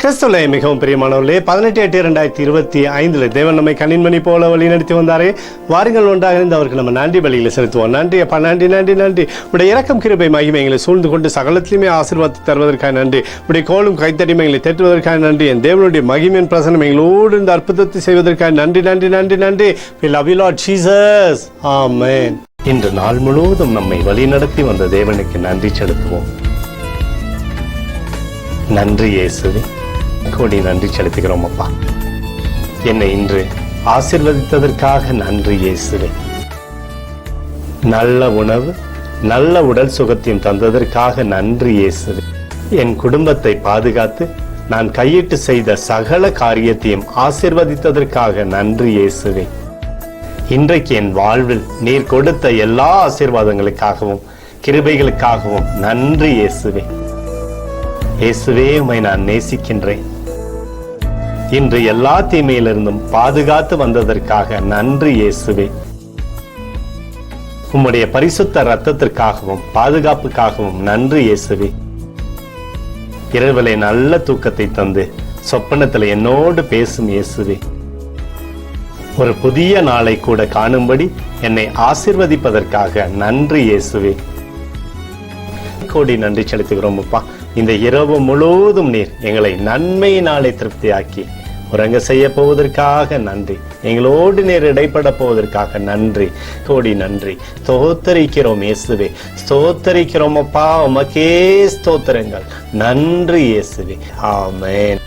கிறிஸ்துவிலே மிகவும் பிரியமானவர்களே, 18/8/2025 தேவன் நம்மை கண்ணின்மணி போல வழி நடத்தி வந்தாரே. வாருங்கள் ஒன்றாக இருந்து அவருக்கு நம்ம நன்றி பலிகளை செலுத்துவோம். நன்றி அப்பா, நன்றி நன்றி நன்றி. உடைய இரக்கம் கிருபை மகிமை எங்களை சூழ்ந்து கொண்டு சகலத்திலுமே ஆசீர்வாதத்தை தருவதற்காக நன்றி. உடைய கோலும் கைத்தடிமை எங்களை தேற்றுவதற்காக நன்றி. என் தேவனுடைய மகிமையின் பிரசனம் எங்களோடு இந்த அற்புதத்தை செய்வதற்காக நன்றி நன்றி நன்றி நன்றி. We love you Lord Jesus. Amen. இன்று நாள் முழுவதும் நம்மை வழி நடத்தி வந்த தேவனுக்கு நன்றி செலுத்துவோம். நன்றி இயேசுவே, கோடி நன்றி செலுத்துகிறோம் அப்பா. என்னை இன்று ஆசீர்வதித்ததற்காக நன்றி இயேசுவே. நல்ல உணவு, நல்ல உடல் சுகத்தையும் தந்ததற்காக நன்றி இயேசுவே. என் குடும்பத்தை பாதுகாத்து நான் கையிட்டு செய்த சகல காரியத்தையும் ஆசீர்வதித்ததற்காக நன்றி இயேசுவே. இன்றைக்கு என் வாழ்வில் நீர் கொடுத்த எல்லா ஆசீர்வாதங்களுக்காகவும் கிருபைகளுக்காகவும் நன்றி இயேசுவே. இயேசுவே, உம்மை நான் நேசிக்கின்றேன். இன்று எல்லா தீமையிலிருந்தும் பாதுகாத்து வந்ததற்காக நன்றி இயேசுவே. உம்முடைய பரிசுத்த இரத்தத்திற்காகவும் பாதுகாப்புக்காகவும் நன்றி இயேசுவே. இரவிலே நல்ல தூக்கத்தை தந்து சொப்பனத்தில் என்னோடு பேசும் இயேசுவே. ஒரு புதிய நாளை கூட காணும்படி என்னை ஆசீர்வதிப்பதற்காக நன்றி இயேசுவே. கோடி நன்றி செலுத்துகிறோம் அப்பா. இந்த இரவு முழுவதும் நீர் எங்களை நன்மையினாலே திருப்தியாக்கி உறங்க செய்ய போவதற்காக நன்றி. எங்களோடு நீர் இடைப்பட போவதற்காக நன்றி, கோடி நன்றி. ஸ்தோத்தரிக்கிறோம் இயேசுவே, ஸ்தோத்தரிக்கிறோம் அப்பா. உமக்கே ஸ்தோத்திரங்கள். நன்றி இயேசுவே. ஆமென்.